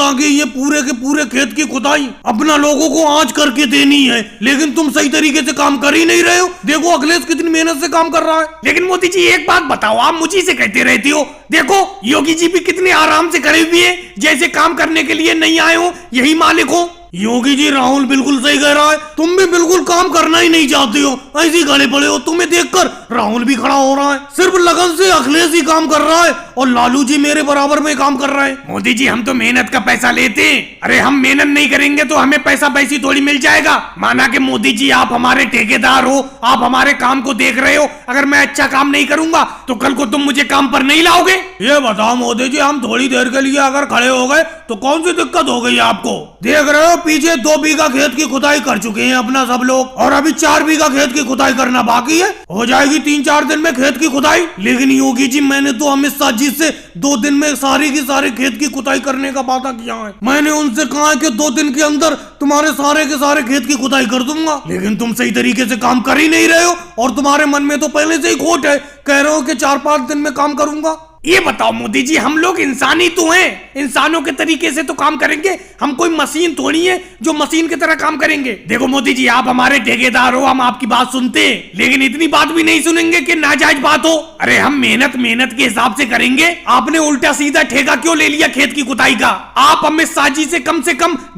आ गई, ये पूरे के पूरे खेत की खुदाई अपना लोगों को आज करके देनी है, लेकिन तुम सही तरीके से काम कर ही नहीं रहे हो। देखो अखिलेश कितनी मेहनत से काम कर रहा है। लेकिन मोदी जी एक बात बताओ, आप मुझी से कहते रहती हो, देखो योगी जी भी कितने आराम से खड़े हुए हैं, जैसे काम करने के लिए नहीं आए हो, यही मालिक हो। योगी जी राहुल बिल्कुल सही कह रहा है, तुम भी बिल्कुल काम करना ही नहीं चाहते हो, ऐसे ही खड़े पड़े हो। तुम्हें देखकर राहुल भी खड़ा हो रहा है, सिर्फ लगन से अखिलेश ही काम कर रहा है और लालू जी मेरे बराबर में काम कर रहे हैं। मोदी जी हम तो मेहनत का पैसा लेते हैं, अरे हम मेहनत नहीं करेंगे तो हमें पैसा पैसी थोड़ी मिल जाएगा। माना कि मोदी जी आप हमारे ठेकेदार हो, आप हमारे काम को देख रहे हो, अगर मैं अच्छा काम नहीं करूंगा तो कल को तुम मुझे काम पर नहीं लाओगे। ये बताओ मोदी जी, हम थोड़ी देर के लिए अगर खड़े हो गए तो कौन सी दिक्कत हो गई आपको? देख रहे हो पीछे 2 बीघा खेत की खुदाई कर चुके हैं अपना सब लोग, और अभी 4 बीघा खेत की खुदाई करना बाकी है। हो जाएगी 3-4 दिन में खेत की खुदाई। लेकिन योगी जी मैंने तो अमित शाह जी से 2 दिन में सारी की सारी खेत की खुदाई करने का वादा किया है। मैंने उनसे कहा है कि 2 दिन के अंदर तुम्हारे सारे के सारे खेत की खुदाई कर दूंगा, लेकिन तुम सही तरीके से काम कर ही नहीं रहे हो और तुम्हारे मन में तो पहले से ही खोट है, कह रहे हो कि 4-5 दिन में काम करूंगा। ये बताओ मोदी जी, हम लोग इंसान ही तो हैं, इंसानों के तरीके से तो काम करेंगे, हम कोई मशीन थोड़ी है जो मशीन की तरह काम करेंगे। देखो मोदी जी आप हमारे ठेकेदार हो, हम आपकी बात सुनते हैं, लेकिन इतनी बात भी नहीं सुनेंगे कि नाजायज बात हो। अरे हम मेहनत के हिसाब से करेंगे। आपने उल्टा सीधा ठेका क्यों ले लिया खेत की खुदाई का? आप अमित शाह जी से कम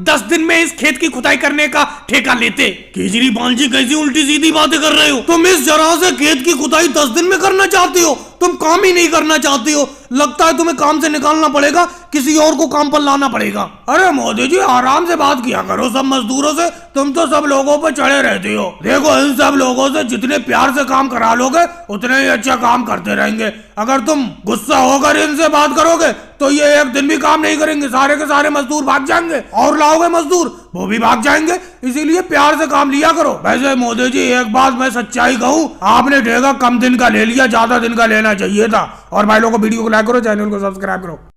10 दिन में इस खेत की खुदाई करने का ठेका लेते। केजरीवाल जी कैसी उल्टी सीधी बातें कर रहे हो? तुम इस जरा से खेत की खुदाई 10 दिन में करना चाहते हो, तुम काम ही नहीं करना चाहते हो। लगता है तुम्हें काम से निकालना पड़ेगा, किसी और को काम पर लाना पड़ेगा। अरे मोदी जी आराम से बात किया करो सब मजदूरों से, तुम तो सब लोगों पर चढ़े रहते हो। देखो इन सब लोगों से जितने प्यार से काम करा लोगे उतने ही अच्छा काम करते रहेंगे। अगर तुम गुस्सा होकर इनसे बात करोगे तो ये एक दिन भी काम नहीं करेंगे, सारे के सारे मजदूर भाग जाएंगे, और लाओगे मजदूर वो भी भाग जाएंगे। इसीलिए प्यार से काम लिया करो। वैसे मोदी जी एक बात मैं सच्चाई कहूँ, आपने ठेका कम दिन का ले लिया, ज्यादा दिन का लेना चाहिए था। और भाई लोगों को वीडियो को लाइक करो, चैनल को सब्सक्राइब करो।